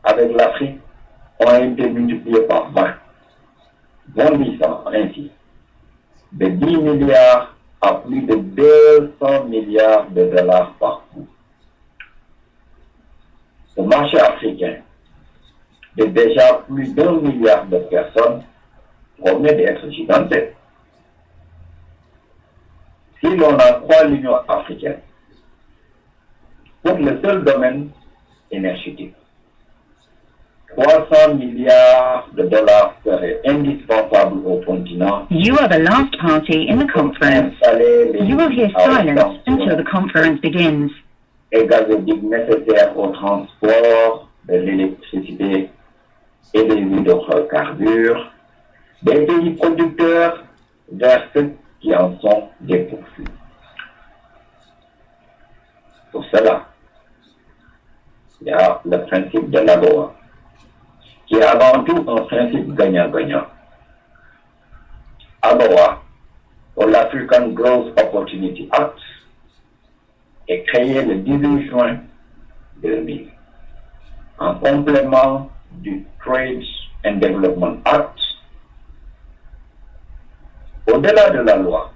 avec l'Afrique ont été multipliés par 20, bondissant ainsi de 10 milliards à plus de 200 milliards de dollars par an. Le marché africain de déjà plus d'1 milliard de personnes promet d'être gigantesque. Si l'on en croit l'Union africaine, pour le seul domaine énergétique, 300 milliards de dollars seraient indispensables au continent. You are the last party in the conference. You will hear silence until the conference begins. Et gazoducs nécessaires au transport de l'électricité et des hydrocarbures des pays producteurs vers ceux qui en sont dépourvus. Pour cela, il y a le principe de l'AGOA, qui est avant tout un principe gagnant-gagnant. AGOA, ou l'African Growth Opportunity Act, est créé le 18 juin 2000, en complément du Trade and Development Act. Au-delà de la loi,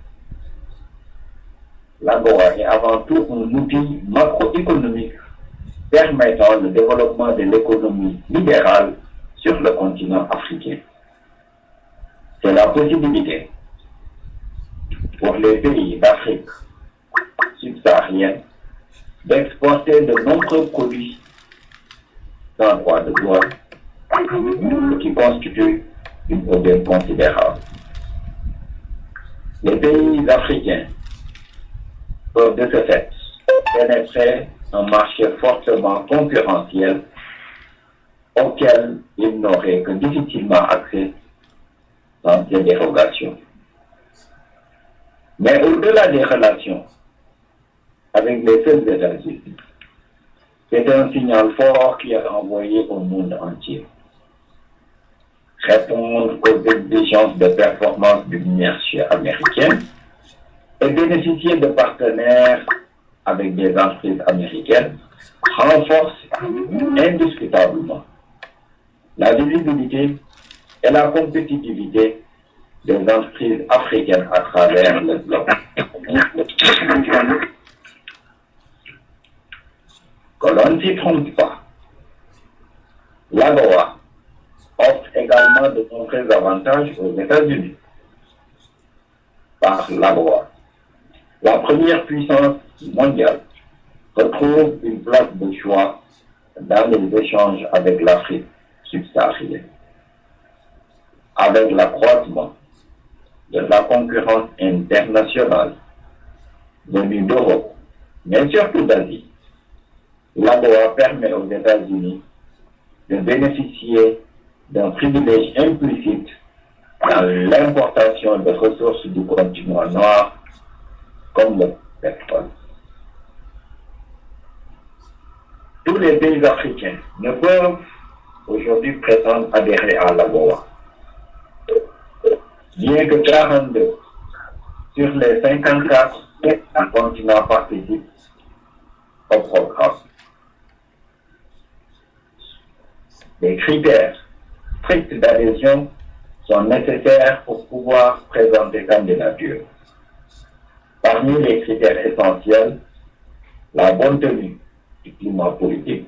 l'AGOA est avant tout un outil macroéconomique permettant le développement de l'économie libérale sur le continent africain. C'est la possibilité pour les pays d'Afrique subsaharienne d'exporter de nombreux produits sans droit de douane, ce qui constitue une aubaine considérable. Les pays africains peuvent de ce fait pénétrer un marché fortement concurrentiel auquel ils n'auraient que difficilement accès sans ces dérogations. Mais au-delà des relations avec les seuls États-Unis, c'est un signal fort qui est envoyé au monde entier. Répondre aux exigences de performance du marché américain et bénéficier de partenaires avec des entreprises américaines renforce indiscutablement la visibilité et la compétitivité des entreprises africaines à travers le globe. Que l'on ne s'y trompe pas, l'AGOA offre également de nombreux avantages aux États-Unis. Par l'AGOA, la première puissance mondiale retrouve une place de choix dans les échanges avec l'Afrique subsaharienne. Avec l'accroissement de la concurrence internationale venue d'Europe, mais surtout d'Asie, l'AGOA permet aux États-Unis de bénéficier d'un privilège implicite dans l'importation de ressources du continent noir comme le pétrole. Tous les pays africains ne peuvent aujourd'hui prétendre adhérer à l'AGOA. Bien que 42 sur les 54 continents participent au programme. Les critères stricts d'adhésion sont nécessaires pour pouvoir présenter candidature. Parmi les critères essentiels, la bonne tenue du climat politique,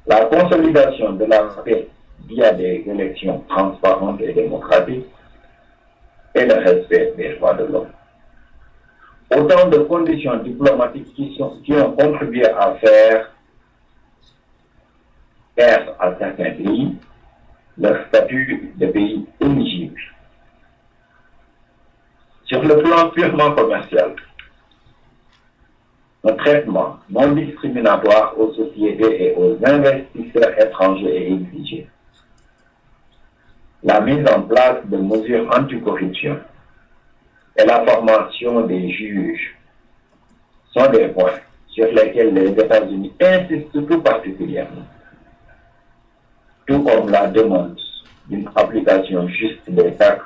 la consolidation de la paix via des élections transparentes et démocratiques et le respect des droits de l'homme. Autant de conditions diplomatiques qui ont contribué à faire perdre à certains pays leur statut de pays éligible. Sur le plan purement commercial, un traitement non discriminatoire aux sociétés et aux investisseurs étrangers est exigé. La mise en place de mesures anticorruption et la formation des juges sont des points sur lesquels les États-Unis insistent tout particulièrement, tout comme la demande d'une application juste des taxes,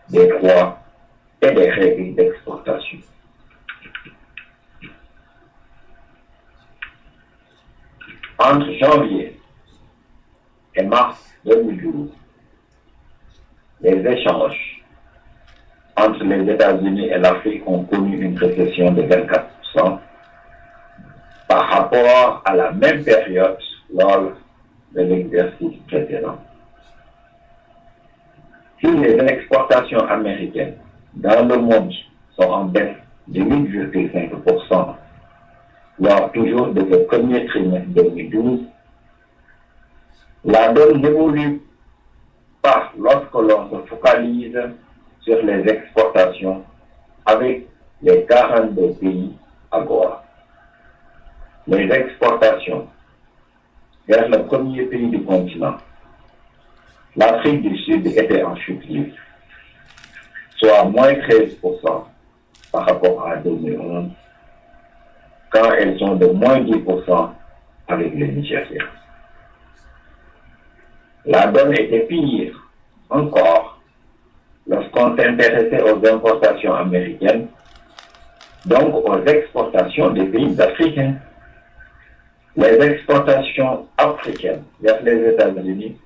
des droits et des règles d'exportation. Entre janvier et mars 2012, les échanges entre les États-Unis et l'Afrique ont connu une récession de 24% par rapport à la même période lors de l'exercice précédent. Si les exportations américaines dans le monde sont en baisse de 8,5% lors toujours de ce premier trimestre 2012, la donne n'évolue pas lorsque l'on se focalise sur les exportations avec les 42 pays AGOA. Les exportations vers le premier pays du continent, l'Afrique du Sud, était en chute libre, soit moins 13% par rapport à 2011, quand elles sont de moins 10% avec le Nigeria. La donne était pire encore lorsqu'on s'intéressait aux importations américaines, donc aux exportations des pays africains. Les exportations africaines vers les États-Unis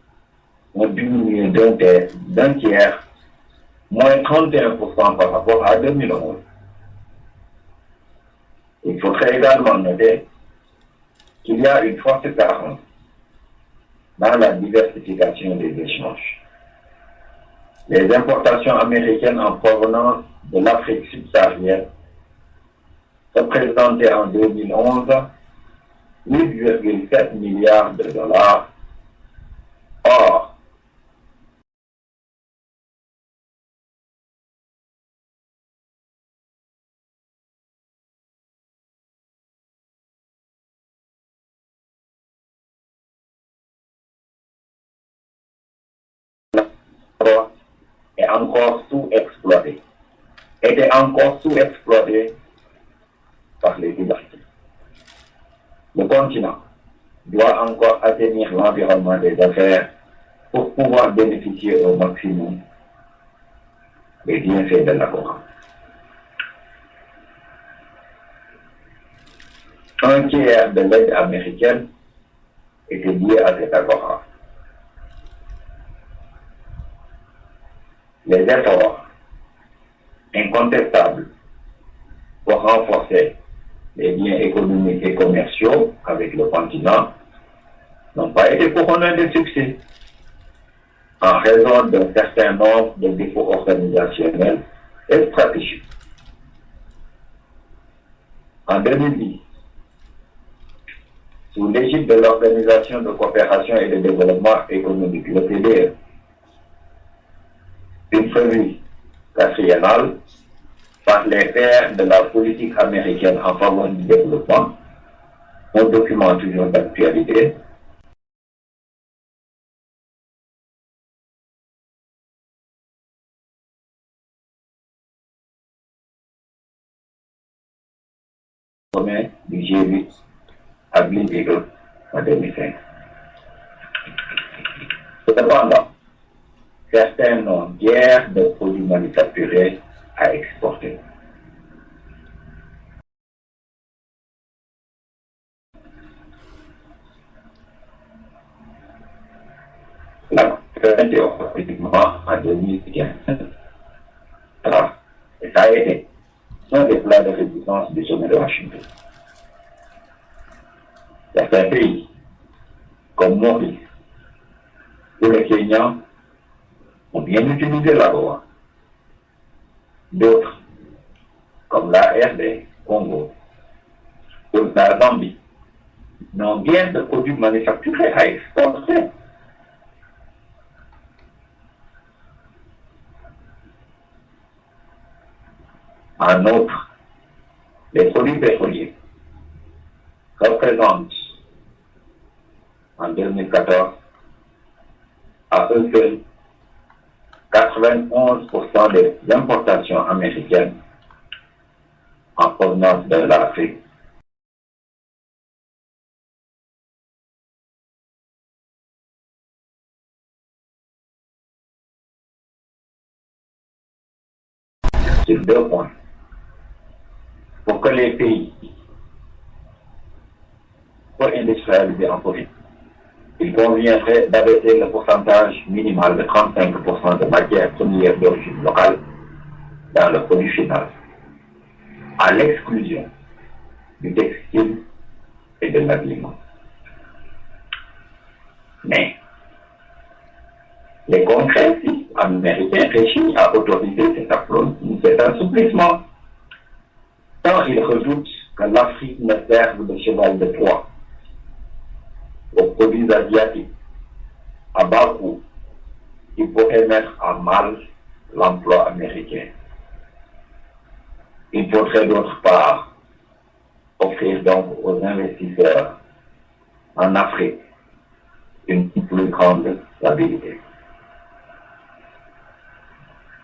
ont diminué d'un tiers, moins 31% par rapport à 2011. Il faudrait également noter qu'il y a une forte carence dans la diversification des échanges. Les importations américaines en provenance de l'Afrique subsaharienne représentaient en 2011 8,7 milliards de dollars. Or, était encore sous-exploité par les pays africains. Le continent doit encore atteindre l'environnement des affaires pour pouvoir bénéficier au maximum des bienfaits de l'AGOA. Un tiers de l'aide américaine était lié à cette AGOA. Les efforts incontestables pour renforcer les liens économiques et commerciaux avec le continent n'ont pas été couronnés de succès en raison d'un certain nombre de défauts organisationnels et stratégiques. En 2010, sous l'égide de l'Organisation de coopération et de développement économique, l'OCDE, une revue quadriennale par les pairs de la politique américaine en faveur du développement, un document toujours d'actualité, du G8 à Green Eagle en 2005. Cependant, certains n'ont guère de produits manufacturés à exporter. La théoriquement en 2015. Et ça a été un des plats de résistance du sommet de Washington. Certains pays, comme Maurice ou le Kenya, ont bien utilisé l'AGOA. D'autres, comme la RD, Congo, ou la Zambie, n'ont guère de produits manufacturés à exporter. En outre, les produits pétroliers représentent en 2014 à eux seuls 91% des importations américaines en provenance de l'Afrique. Sur 2 points. Pour que les pays soient industrialisés en profit, il conviendrait d'abaisser le pourcentage minimal de 35% de matières premières d'origine locale dans le produit final, à l'exclusion du textile et de l'habillement. Mais les congressistes américains réussissent à autoriser cet assouplissement, tant ils redoutent que l'Afrique ne serve de cheval de Troie aux produits asiatiques à bas coût qui pourraient mettre à mal l'emploi américain. Il faudrait d'autre part offrir donc aux investisseurs en Afrique une plus grande stabilité.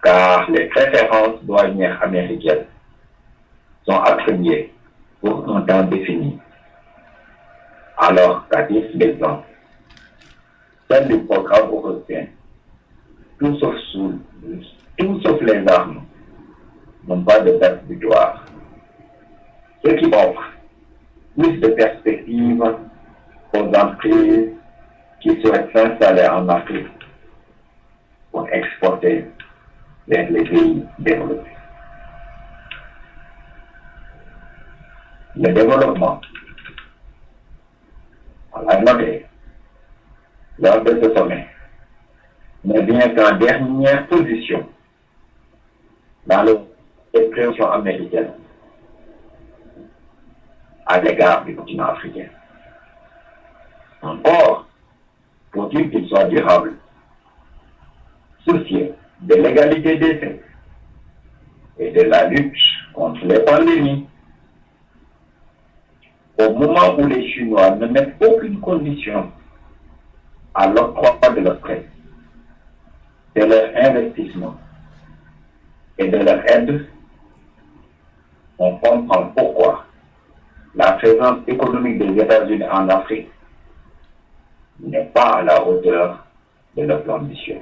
Car les préférences douanières américaines sont attribuées pour un temps défini, alors qu'à titre d'exemple, celles du programme européen, tout sauf les armes, n'ont pas de date butoir, ce qui offre plus de perspectives aux entreprises qui souhaitent s'installer en Afrique pour exporter vers les pays développés. Le développement, on l'a noté lors de ce sommet, ne vient qu'en dernière position dans les prévisions américaines à l'égard du continent africain. Encore faut-il qu'il soit durable, soucieux de l'égalité des sexes et de la lutte contre les pandémies. Au moment où les Chinois ne mettent aucune condition à l'octroi de leur prêt, de leur investissement et de leur aide, on comprend pourquoi la présence économique des États-Unis en Afrique n'est pas à la hauteur de leur ambition.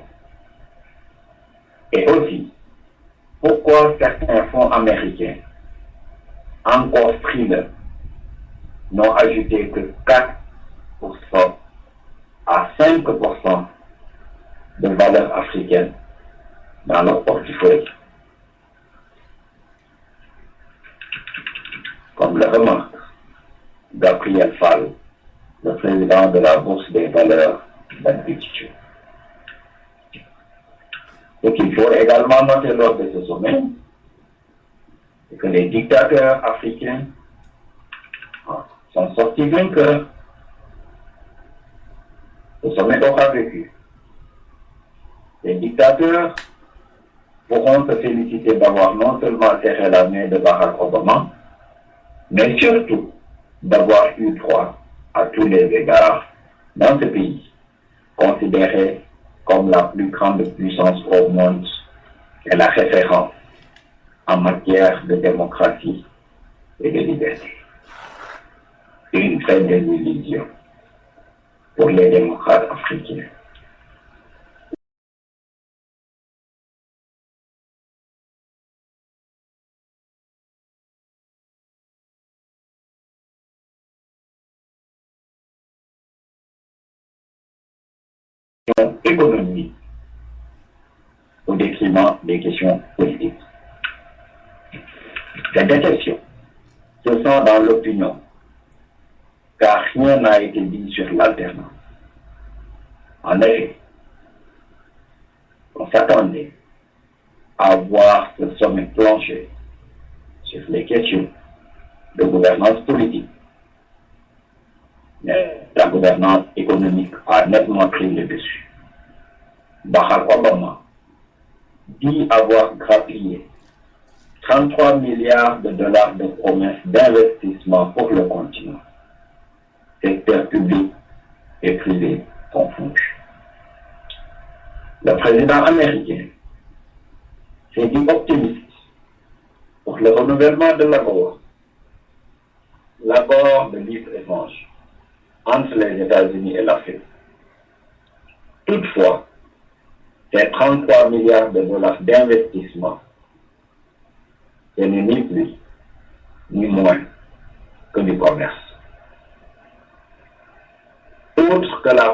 Et aussi, pourquoi certains fonds américains, encore frileux, n'ont ajouté que 4% à 5% de valeur africaine dans leur portefeuille. Comme le remarque Gabriel Fall, le président de la Bourse des valeurs d'investissement. Ce qu'il faut également noter lors de ce sommet, c'est que les dictateurs africains sont sortis vainqueurs. Ce sommet aura vécu. Les dictateurs pourront se féliciter d'avoir non seulement serré la main de Barack Obama, mais surtout d'avoir eu droit à tous les égards dans ce pays, considéré comme la plus grande puissance au monde et la référence en matière de démocratie et de liberté. Une très belle illusion pour les démocrates africains. Économique au détriment des questions politiques. Ces déceptions se sont dans l'opinion, car rien n'a été dit sur l'alternance. En effet, on s'attendait à voir ce sommet plancher sur les questions de gouvernance politique. Mais la gouvernance économique a nettement pris le dessus. Barack Obama dit avoir grappillé 33 milliards de dollars de promesses d'investissement pour le continent, secteur public et privé confondus. Le président américain s'est dit optimiste pour le renouvellement de l'accord de libre-échange entre les États-Unis et l'Afrique. Toutefois, ces 33 milliards de dollars d'investissement, ce n'est ni plus ni moins que du commerce. autre que la